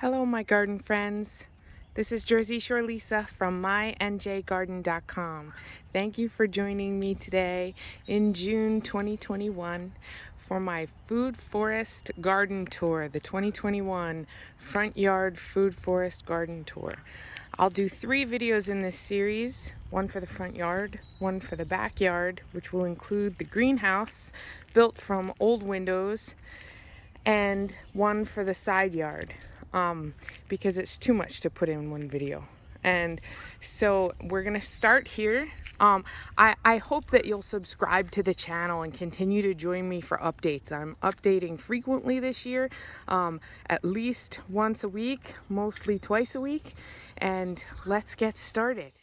Hello, my garden friends. This is Jersey Shore Lisa from MyNJGarden.com. Thank you for joining me today in June 2021 for my Food Forest Garden Tour, the 2021 Front Yard Food Forest Garden Tour. I'll do 3 videos in this series, one for the front yard, one for the backyard, which will include the greenhouse built from old windows, and one for the side yard. Because it's too much to put in one video. And so we're gonna start here. I hope that you'll subscribe to the channel and continue to join me for updates. I'm updating frequently this year, at least once a week, mostly twice a week. And let's get started.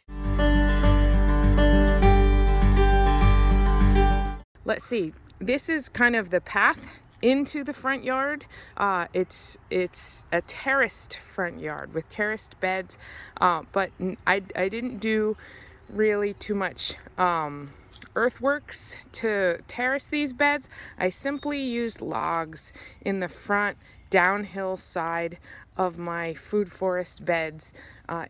Let's see, this is kind of the path into the front yard. It's a terraced front yard with terraced beds, but I didn't do really too much earthworks to terrace these beds. I simply used logs in the front downhill side of my food forest beds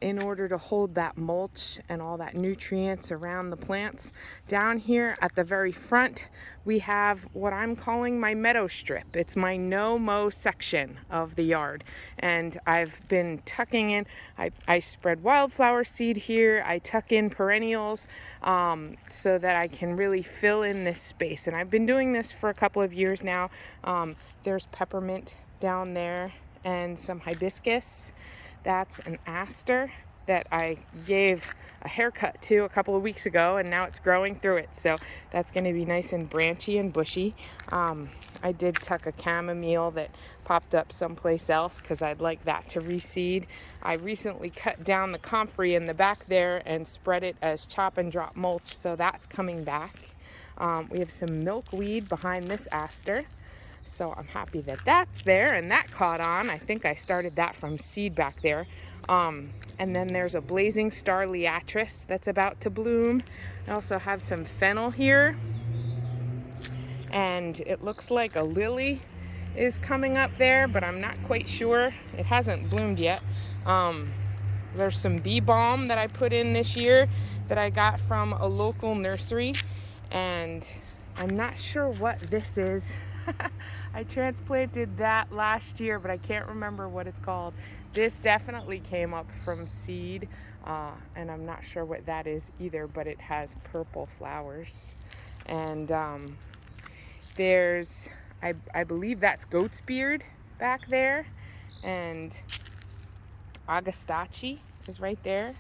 in order to hold that mulch and all that nutrients around the plants. Down here at the very front, we have what I'm calling my Meadow Strip. It's my no-mow section of the yard, and I've been tucking in. I spread wildflower seed here. I tuck in perennials so that I can really fill in this space, and I've been doing this for a couple of years now. There's peppermint down there and some hibiscus. That's an aster that I gave a haircut to a couple of weeks ago, and now it's growing through it, so that's going to be nice and branchy and bushy. I did tuck a chamomile that popped up someplace else because I'd like that to reseed. I recently cut down the comfrey in the back there and spread it as chop and drop mulch, so that's coming back. We have some milkweed behind this aster, so I'm happy that that's there and that caught on. I think I started that from seed back there. And then there's a blazing star liatris that's about to bloom. I also have some fennel here, and it looks like a lily is coming up there, but I'm not quite sure. It hasn't bloomed yet. There's some bee balm that I put in this year that I got from a local nursery, and I'm not sure what this is. I transplanted that last year, but I can't remember what it's called. This definitely came up from seed, and I'm not sure what that is either, but it has purple flowers. And there's, I believe that's goat's beard back there, and Agastache is right there.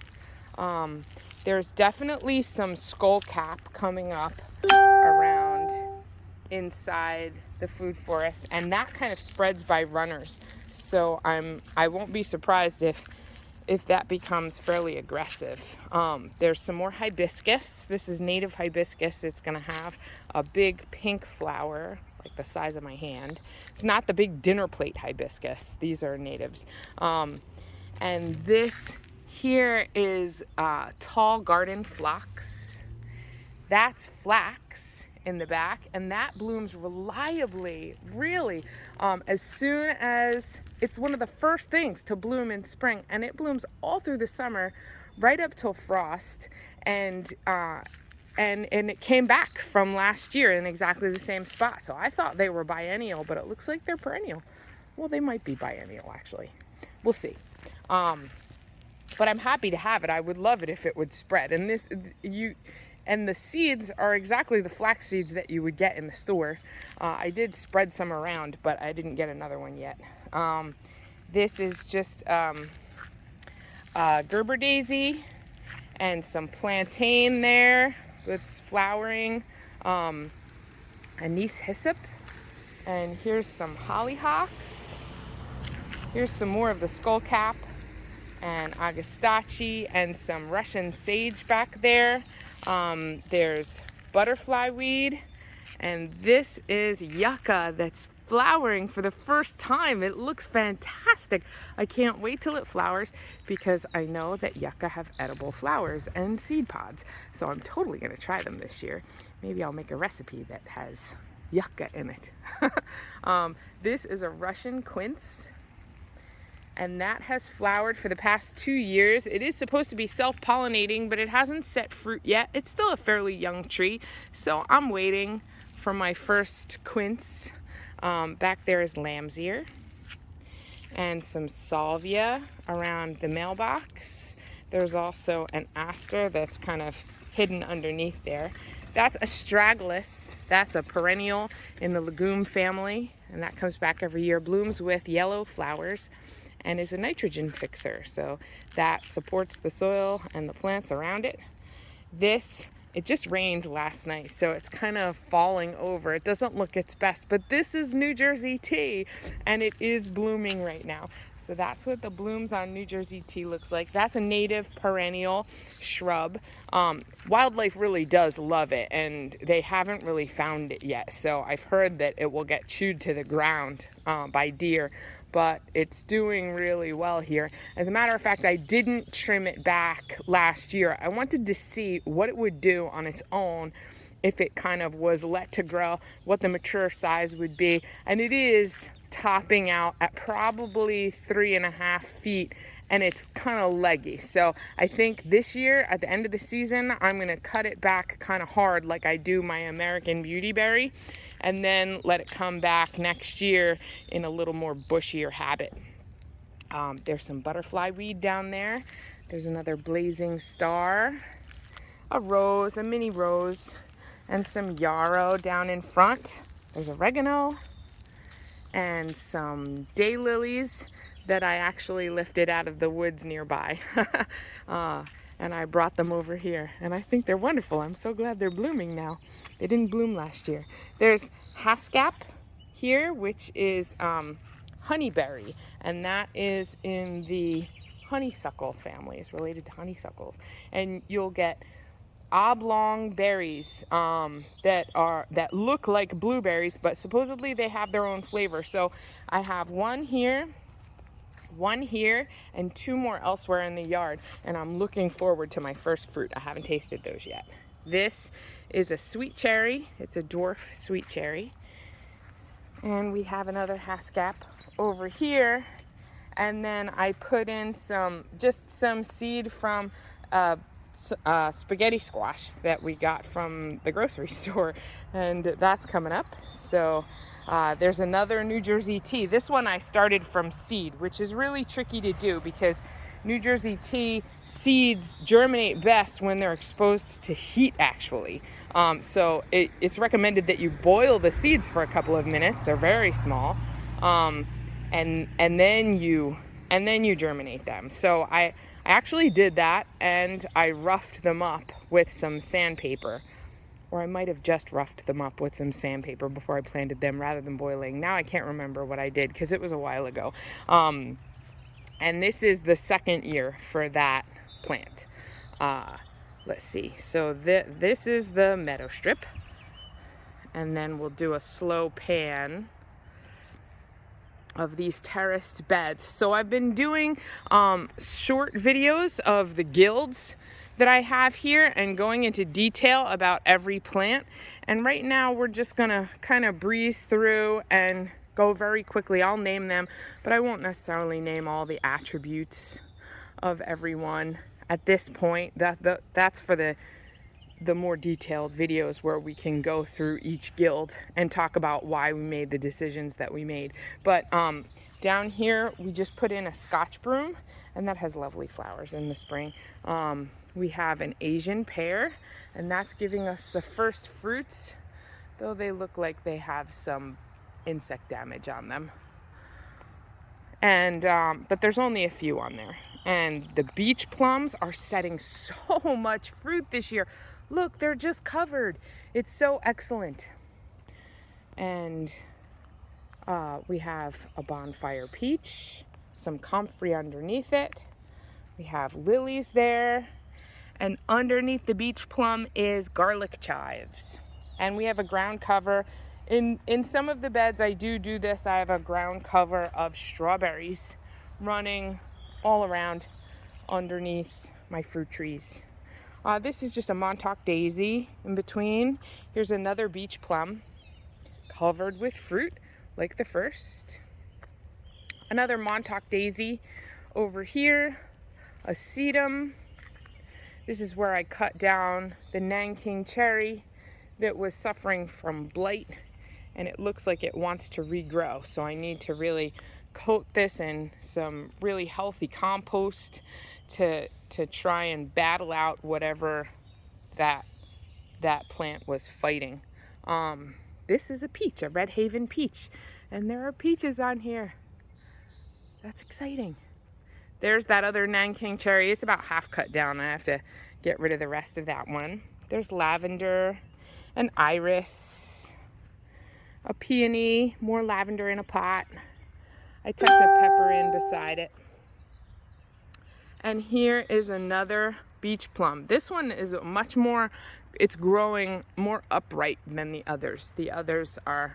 There's definitely some skullcap coming up around inside the food forest, and that kind of spreads by runners, so I won't be surprised if that becomes fairly aggressive. There's some more hibiscus. This is native hibiscus. It's gonna have a big pink flower like the size of my hand. It's not the big dinner plate hibiscus. These are natives. And this here is tall garden phlox. That's flax in the back, and that blooms reliably, really, as soon as it's one of the first things to bloom in spring, and it blooms all through the summer right up till frost. And it came back from last year in exactly the same spot, so I thought they were biennial, but it looks like they're perennial. Well, they might be biennial, actually. We'll see. But I'm happy to have it. I would love it if it would spread. And the seeds are exactly the flax seeds that you would get in the store. I did spread some around, but I didn't get another one yet. This is just Gerber daisy and some plantain there that's flowering. Anise hyssop. And here's some hollyhocks. Here's some more of the skullcap and Agastache and some Russian sage back there. There's butterfly weed, and this is Yucca that's flowering for the first time. It looks fantastic. I can't wait till it flowers because I know that Yucca have edible flowers and seed pods. So I'm totally gonna try them this year. Maybe I'll make a recipe that has Yucca in it. This is a Russian quince. and that has flowered for the past 2 years. It is supposed to be self-pollinating, but it hasn't set fruit yet. It's still a fairly young tree, so I'm waiting for my first quince. Back there is lamb's ear and some salvia around the mailbox. There's also an aster that's kind of hidden underneath there. That's astragalus. That's a perennial in the legume family, and that comes back every year. Blooms with yellow flowers and is a nitrogen fixer, so that supports the soil and the plants around it. It just rained last night, so it's kind of falling over. It doesn't look its best, but this is New Jersey tea, and it is blooming right now. So that's what the blooms on New Jersey tea looks like. That's a native perennial shrub. Wildlife really does love it, and they haven't really found it yet. So I've heard that it will get chewed to the ground by deer, but it's doing really well here. As a matter of fact, I didn't trim it back last year. I wanted to see what it would do on its own if it kind of was let to grow, what the mature size would be. And it is topping out at probably 3.5 feet, and it's kind of leggy. So I think this year at the end of the season, I'm going to cut it back kind of hard like I do my American Beautyberry, and then let it come back next year in a little more bushier habit. There's some butterfly weed down there. There's another blazing star, a rose, a mini rose, and some yarrow down in front. There's oregano and some daylilies that I actually lifted out of the woods nearby. And I brought them over here, and I think they're wonderful. I'm so glad they're blooming now. They didn't bloom last year. There's haskap here, which is honeyberry, and that is in the honeysuckle family. It's related to honeysuckles, and you'll get oblong berries that look like blueberries, but supposedly they have their own flavor. So I have one here, and 2 more elsewhere in the yard, and I'm looking forward to my first fruit. I haven't tasted those yet. This is a sweet cherry. It's a dwarf sweet cherry. And we have another haskap over here, and then I put in some seed from spaghetti squash that we got from the grocery store, and that's coming up. So there's another New Jersey tea. This one I started from seed, which is really tricky to do because New Jersey tea seeds germinate best when they're exposed to heat, actually. So it's recommended that you boil the seeds for a couple of minutes. They're very small, and then you germinate them. So I actually did that, and I roughed them up with some sandpaper. Or I might have just roughed them up with some sandpaper before I planted them rather than boiling. Now I can't remember what I did because it was a while ago. And this is the second year for that plant. Let's see. So this is the Meadow Strip. And then we'll do a slow pan of these terraced beds. So I've been doing short videos of the guilds that I have here and going into detail about every plant. And right now we're just gonna kind of breeze through and go very quickly. I'll name them, but I won't necessarily name all the attributes of everyone at this point. That's for the more detailed videos where we can go through each guild and talk about why we made the decisions that we made. But down here we just put in a Scotch broom, and that has lovely flowers in the spring. We have an Asian pear, and that's giving us the first fruits, though they look like they have some insect damage on them. And but there's only a few on there. And the beach plums are setting so much fruit this year. Look, they're just covered. It's so excellent. And we have a bonfire peach, some comfrey underneath it. We have lilies there. And underneath the beach plum is garlic chives. And we have a ground cover. In some of the beds I do this. I have a ground cover of strawberries running all around underneath my fruit trees. This is just a Montauk Daisy in between. Here's another beach plum covered with fruit like the first. another Montauk Daisy over here, a sedum. This is where I cut down the Nanking cherry that was suffering from blight, and it looks like it wants to regrow. So I need to really coat this in some really healthy compost to try and battle out whatever that plant was fighting. This is a peach, a Red Haven peach, and there are peaches on here. That's exciting. There's that other Nanking cherry. It's about half cut down. I have to get rid of the rest of that one. There's lavender, an iris, a peony, more lavender in a pot. I tucked a pepper in beside it. And here is another beach plum. This one is much more, it's growing more upright than the others. The others are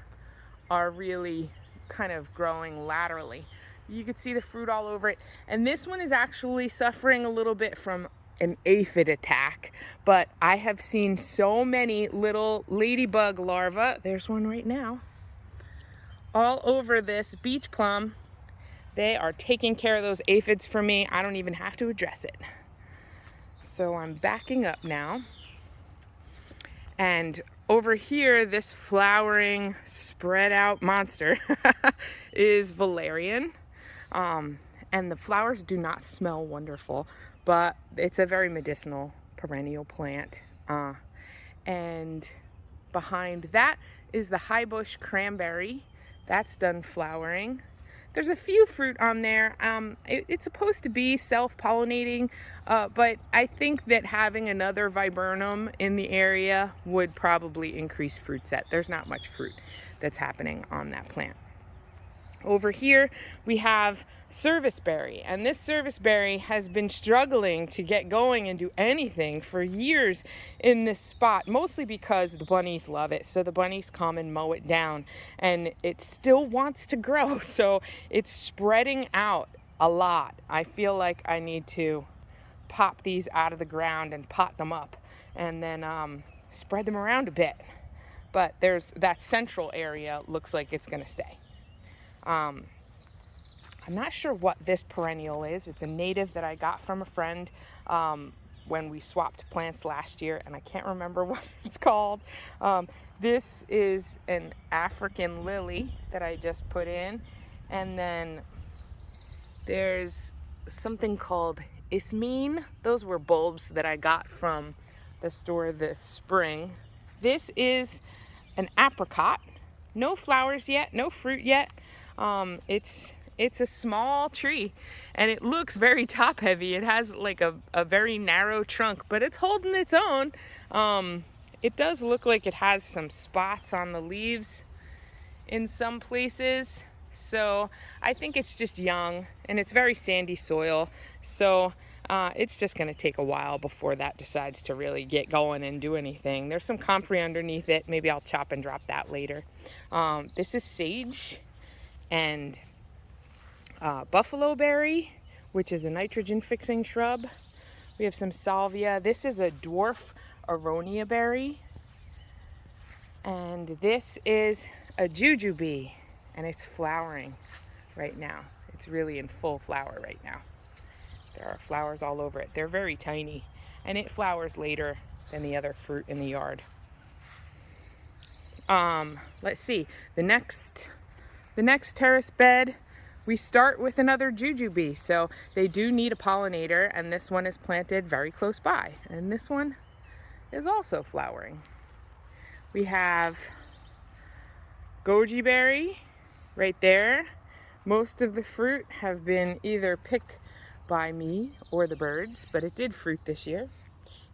really kind of growing laterally. You could see the fruit all over it. And this one is actually suffering a little bit from an aphid attack. But I have seen so many little ladybug larvae, there's one right now, all over this beach plum. They are taking care of those aphids for me. I don't even have to address it. So I'm backing up now. And over here, this flowering, spread out monster is Valerian. And the flowers do not smell wonderful, but it's a very medicinal perennial plant. And behind that is the high bush cranberry. That's done flowering. There's a few fruit on there. It's supposed to be self-pollinating, but I think that having another viburnum in the area would probably increase fruit set. There's not much fruit that's happening on that plant. Over here we have serviceberry, and this serviceberry has been struggling to get going and do anything for years in this spot, mostly because the bunnies love it. So the bunnies come and mow it down, and it still wants to grow, so it's spreading out a lot. I feel like I need to pop these out of the ground and pot them up, and then spread them around a bit. But there's that central area looks like it's gonna stay. I'm not sure what this perennial is. It's a native that I got from a friend when we swapped plants last year, and I can't remember what it's called. This is an African lily that I just put in, and then there's something called ismene. Those were bulbs that I got from the store this spring. This is an apricot. No flowers yet, no fruit yet. It's a small tree, and it looks very top heavy. It has like a very narrow trunk, but it's holding its own. It does look like it has some spots on the leaves in some places. So I think it's just young, and it's very sandy soil. So it's just gonna take a while before that decides to really get going and do anything. There's some comfrey underneath it. Maybe I'll chop and drop that later. This is sage and buffalo berry, which is a nitrogen fixing shrub. We have some salvia. This is a dwarf aronia berry, and this is a jujube, and it's flowering right now. It's really in full flower right now. There are flowers all over it. They're very tiny, and it flowers later than the other fruit in the yard. Let's see, the next terrace bed, we start with another jujube. So they do need a pollinator, and this one is planted very close by, and this one is also flowering. We have goji berry right there. Most of the fruit have been either picked by me or the birds, but it did fruit this year.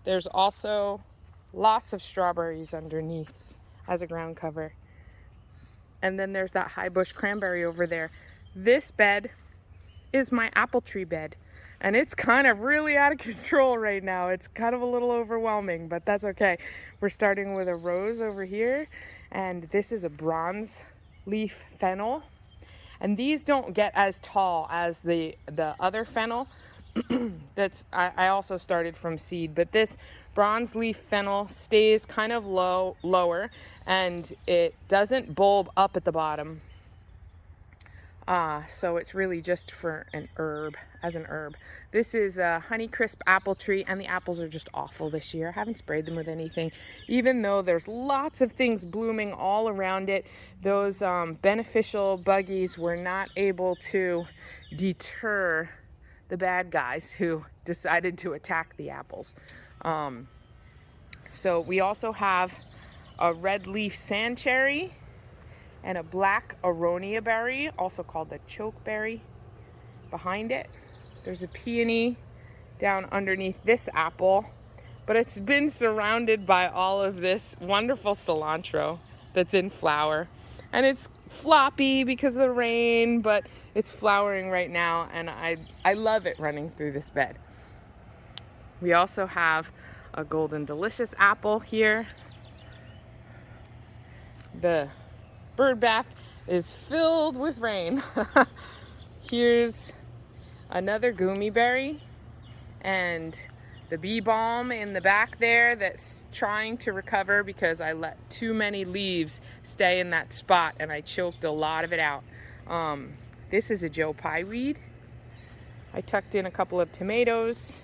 There's also lots of strawberries underneath as a ground cover. And then there's that high bush cranberry over there. This bed is my apple tree bed, and it's kind of really out of control right now. It's kind of a little overwhelming, but that's okay. We're starting with a rose over here, and this is a bronze leaf fennel. And these don't get as tall as the other fennel. I also started from seed, but this bronze leaf fennel stays kind of lower, and it doesn't bulb up at the bottom. So it's really just for as an herb. This is a Honeycrisp apple tree, and the apples are just awful this year. I haven't sprayed them with anything, even though there's lots of things blooming all around it. Those beneficial buggies were not able to deter the bad guys who decided to attack the apples. So we also have a red leaf sand cherry and a black aronia berry, also called the chokeberry, behind it. There's a peony down underneath this apple, but it's been surrounded by all of this wonderful cilantro that's in flower. And it's floppy because of the rain, but it's flowering right now, and I love it running through this bed. We also have a golden delicious apple here. The bird bath is filled with rain. Here's another goomy berry, and the bee balm in the back there that's trying to recover because I let too many leaves stay in that spot and I choked a lot of it out. This is a Joe Pye weed. I tucked in a couple of tomatoes.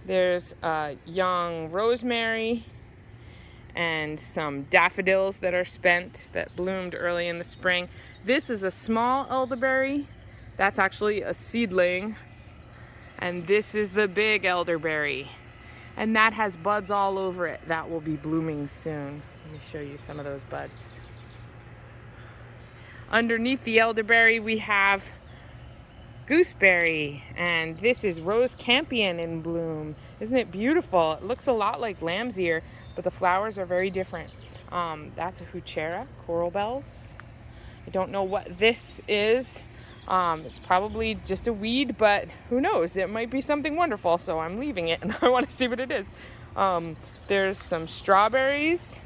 There's a young rosemary and some daffodils that are spent that bloomed early in the spring. This is a small elderberry. That's actually a seedling. And this is the big elderberry. And that has buds all over it. That will be blooming soon. Let me show you some of those buds. Underneath the elderberry we have gooseberry, and this is rose campion in bloom. Isn't it beautiful? It looks a lot like lamb's ear, but the flowers are very different. That's a heuchera, coral bells. I don't know what this is. It's probably just a weed, but who knows? It might be something wonderful, so I'm leaving it and I want to see what it is. There's some strawberries,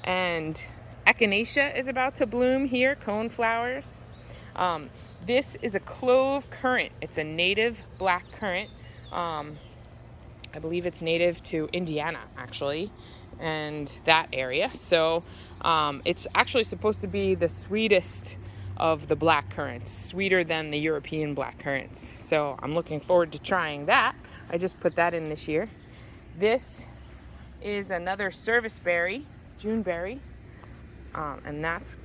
and echinacea is about to bloom here, cone flowers. This is a clove currant. It's a native black currant. I believe it's native to Indiana, actually, and that area. So it's actually supposed to be the sweetest of the black currants, sweeter than the European black currants. So I'm looking forward to trying that. I just put that in this year. This is another service berry, Juneberry, and that's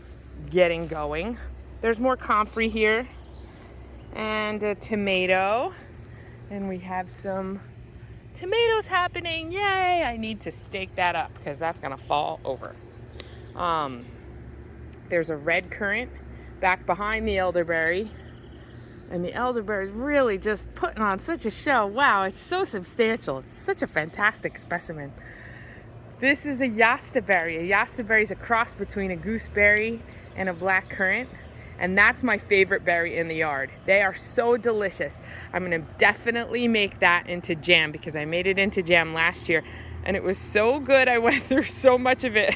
getting going. There's more comfrey here, and a tomato, and we have some tomatoes happening. Yay! I need to stake that up because that's gonna fall over. There's a red currant back behind the elderberry, and the elderberry is really just putting on such a show. Wow, it's so substantial. It's such a fantastic specimen. This is a Yastaberry. A Yastaberry is a cross between a gooseberry and a black currant, and that's my favorite berry in the yard. They are so delicious. I'm gonna definitely make that into jam because I made it into jam last year, and it was so good. I went through so much of it.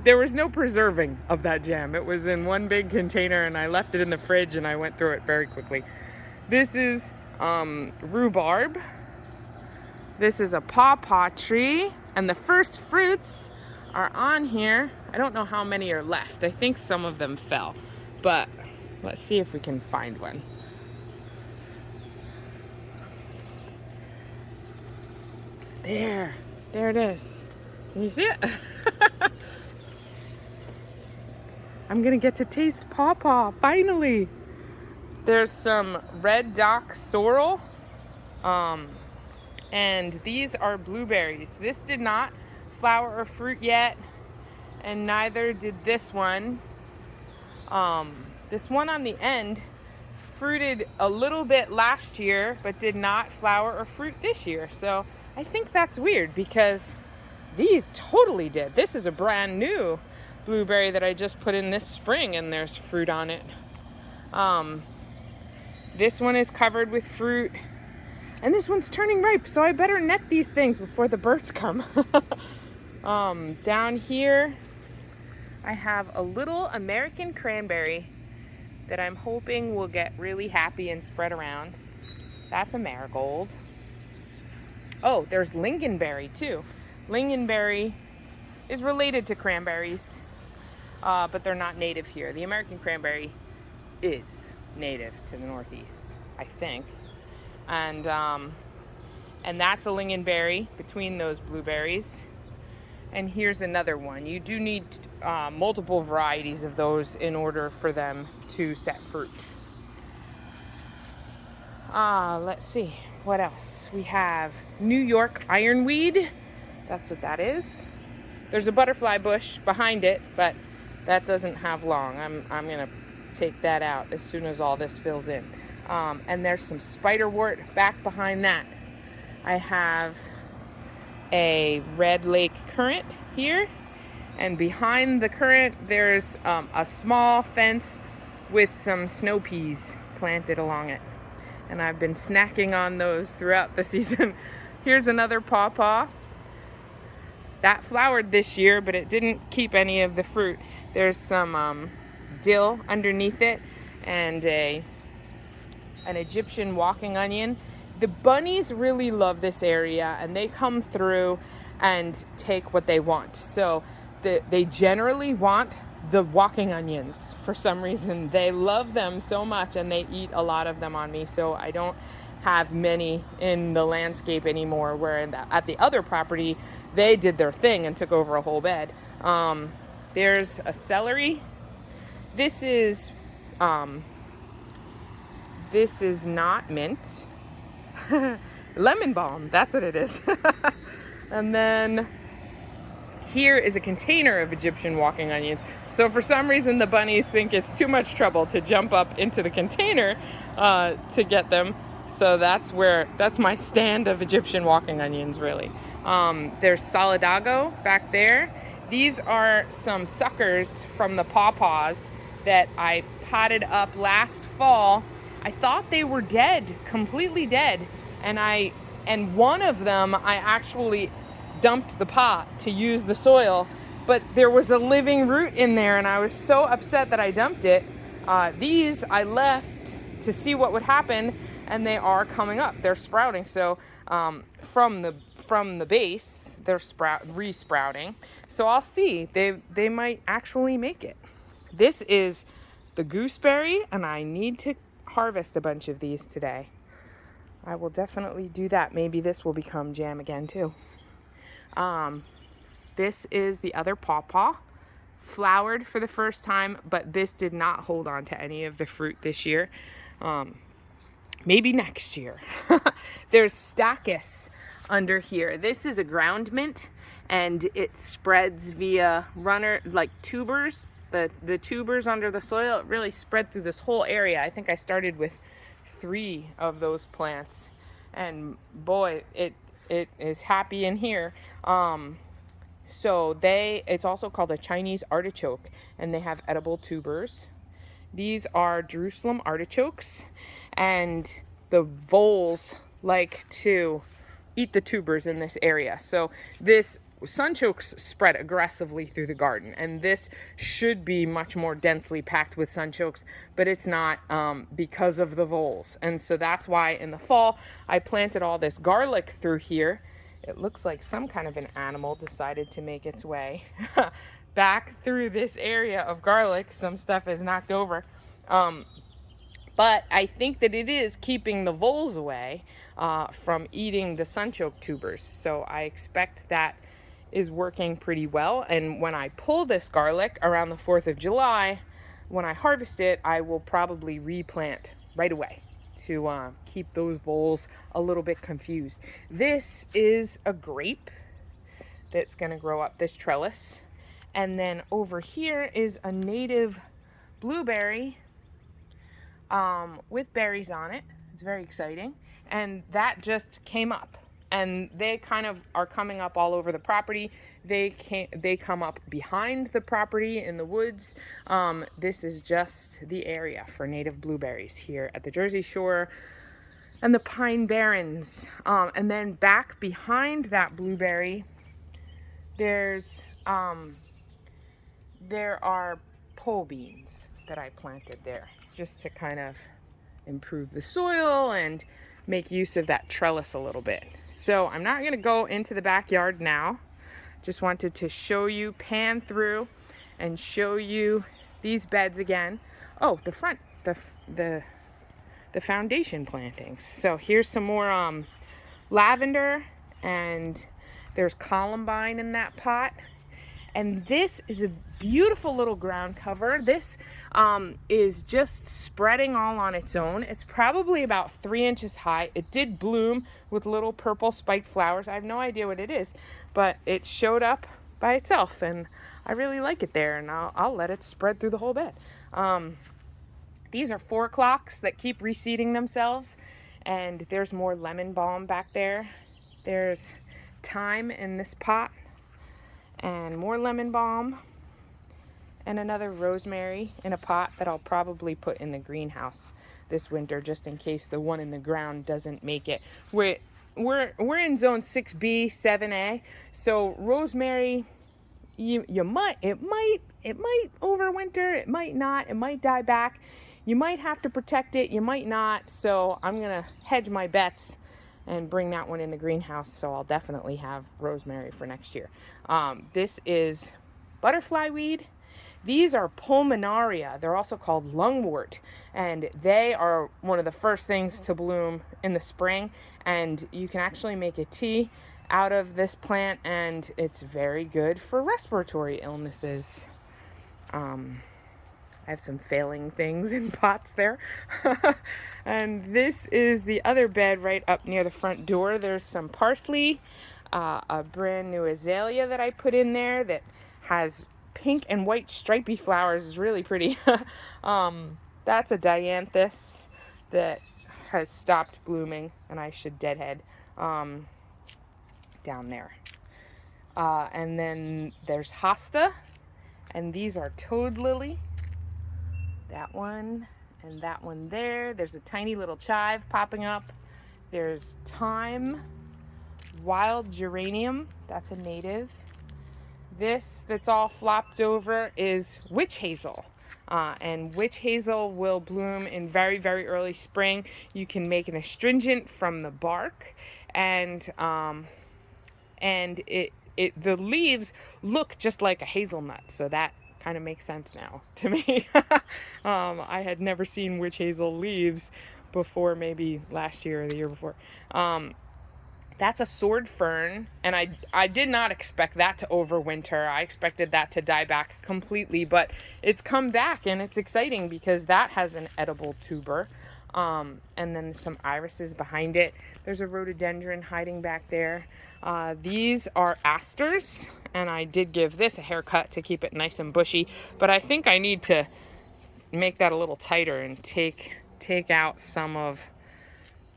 There was no preserving of that jam. It was in one big container, and I left it in the fridge, and I went through it very quickly. This is rhubarb. This is a pawpaw tree, and the first fruits are on here. I don't know how many are left. I think some of them fell, but let's see if we can find one. There it is. Can you see it? I'm gonna get to taste pawpaw, finally. There's some red dock sorrel, and these are blueberries. This did not flower or fruit yet, and neither did this one. This one on the end fruited a little bit last year, but did not flower or fruit this year. So I think that's weird because these totally did. This is a brand new blueberry that I just put in this spring, and there's fruit on it. This one is covered with fruit, and this one's turning ripe, so I better net these things before the birds come. Down here, I have a little American cranberry that I'm hoping will get really happy and spread around. That's a marigold. Oh, there's lingonberry too. Lingonberry is related to cranberries, but they're not native here. The American cranberry is native to the Northeast, I think. And that's a lingonberry between those blueberries. And here's another one. You do need multiple varieties of those in order for them to set fruit. Let's see, what else? We have New York ironweed. That's what that is. There's a butterfly bush behind it, but that doesn't have long. I'm gonna take that out as soon as all this fills in. And there's some spiderwort back behind that. I have a red lake currant here, and behind the currant there's a small fence with some snow peas planted along it, and I've been snacking on those throughout the season. Here's another pawpaw that flowered this year, but it didn't keep any of the fruit. There's some dill underneath it and an Egyptian walking onion. The bunnies really love this area, and they come through and take what they want. So they generally want the walking onions for some reason. They love them so much, and they eat a lot of them on me. So I don't have many in the landscape anymore, where at the other property, they did their thing and took over a whole bed. There's a celery. This is not mint. Lemon balm, that's what it is. And then here is a container of Egyptian walking onions. So for some reason the bunnies think it's too much trouble to jump up into the container to get them. So that's my stand of Egyptian walking onions, really. There's solidago back there. These are some suckers from the pawpaws that I potted up last fall. I thought they were dead, completely dead, and one of them I actually dumped the pot to use the soil, but there was a living root in there, and I was so upset that I dumped it. These I left to see what would happen, and they are coming up. They're sprouting. So from the base, they're re-sprouting. So I'll see. They might actually make it. This is the gooseberry, and I need to harvest a bunch of these today. I will definitely do that. Maybe this will become jam again too. This is the other pawpaw, flowered for the first time, but this did not hold on to any of the fruit this year. Maybe next year. There's stachys under here. This is a ground mint, and it spreads via tubers. The tubers under the soil, it really spread through this whole area. I think I started with 3 of those plants, and boy, it is happy in here. It's also called a Chinese artichoke, and they have edible tubers. These are Jerusalem artichokes, and the voles like to eat the tubers in this area. So this sunchokes spread aggressively through the garden, and this should be much more densely packed with sunchokes, but it's not because of the voles. And so that's why in the fall I planted all this garlic through here. It looks like some kind of an animal decided to make its way back through this area of garlic. Some stuff is knocked over. But I think that it is keeping the voles away from eating the sunchoke tubers. So I expect that is working pretty well. And when I pull this garlic around the 4th of July, when I harvest it, I will probably replant right away to keep those voles a little bit confused. This is a grape that's going to grow up this trellis. And then over here is a native blueberry with berries on it. It's very exciting. And that just came up. And they kind of are coming up all over the property. They come up behind the property in the woods. This is just the area for native blueberries here at the Jersey Shore and the Pine Barrens. And then back behind that blueberry, there are pole beans that I planted there just to kind of improve the soil and make use of that trellis a little bit. So I'm not going to go into the backyard now. Just wanted to show you, pan through and show you these beds again. Oh, the the foundation plantings. So here's some more lavender, and there's columbine in that pot. And this is a beautiful little ground cover. This is just spreading all on its own. It's probably about 3 inches high. It did bloom with little purple spiked flowers. I have no idea what it is, but it showed up by itself, and I really like it there, and I'll let it spread through the whole bed. These are 4 o'clocks that keep reseeding themselves, and there's more lemon balm back there. There's thyme in this pot, and more lemon balm, and another rosemary in a pot that I'll probably put in the greenhouse this winter, just in case the one in the ground doesn't make it. We're in zone 6B, 7A, so rosemary, it might overwinter, it might not, it might die back. You might have to protect it, you might not, so I'm gonna hedge my bets and bring that one in the greenhouse, so I'll definitely have rosemary for next year. This is butterfly weed. These are pulmonaria. They're also called lungwort, and they are one of the first things to bloom in the spring, and you can actually make a tea out of this plant, and it's very good for respiratory illnesses. I have some failing things in pots there. And this is the other bed right up near the front door. There's some parsley, a brand new azalea that I put in there that has pink and white stripy flowers. It's really pretty. That's a dianthus that has stopped blooming, and I should deadhead down there. And then there's hosta, and these are toad lily. That one and that one there. There's a tiny little chive popping up. There's thyme, wild geranium, that's a native. This that's all flopped over is witch hazel. And witch hazel will bloom in very, very early spring. You can make an astringent from the bark, and the leaves look just like a hazelnut, so that kind of makes sense now to me. I had never seen witch hazel leaves before, maybe last year or the year before. That's a sword fern, and I did not expect that to overwinter. I expected that to die back completely, but it's come back, and it's exciting because that has an edible tuber. And then some irises behind it. There's a rhododendron hiding back there. These are asters, and I did give this a haircut to keep it nice and bushy, but I think I need to make that a little tighter and take out some of,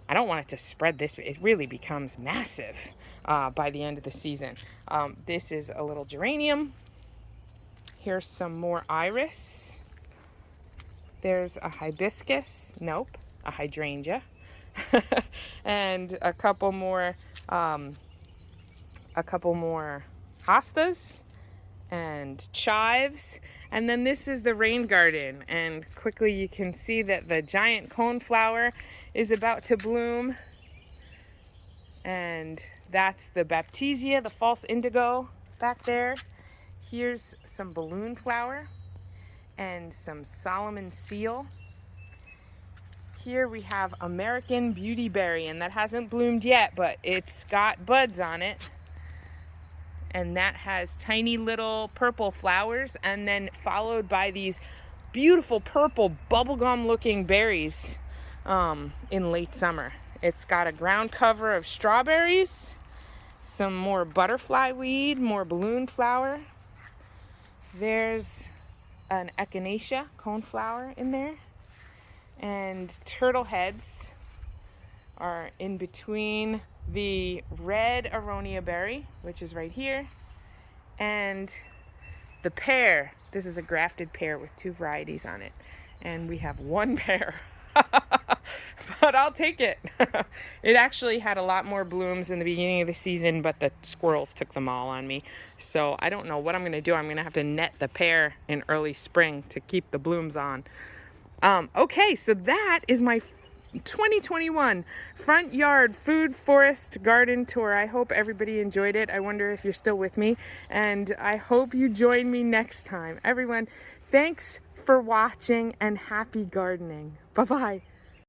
I don't want it to spread this, it really becomes massive by the end of the season. This is a little geranium. Here's some more iris. There's a hibiscus, nope, a hydrangea, and a couple more hostas and chives. And then this is the rain garden, and quickly you can see that the giant coneflower is about to bloom, and that's the baptisia, the false indigo back there. Here's some balloon flower and some Solomon seal. Here we have American beautyberry, and that hasn't bloomed yet, but it's got buds on it. And that has tiny little purple flowers, and then followed by these beautiful purple bubblegum looking berries in late summer. It's got a ground cover of strawberries, some more butterfly weed, more balloon flower. There's an echinacea coneflower in there, and turtle heads are in between the red aronia berry, which is right here, and the pear. This is a grafted pear with 2 varieties on it, and we have 1 pear. But I'll take it. It actually had a lot more blooms in the beginning of the season, but the squirrels took them all on me. So I don't know what I'm going to do. I'm going to have to net the pear in early spring to keep the blooms on. Okay, so that is my 2021 front yard food forest garden tour. I hope everybody enjoyed it. I wonder if you're still with me, and I hope you join me next time. Everyone, thanks for watching and happy gardening. Bye-bye.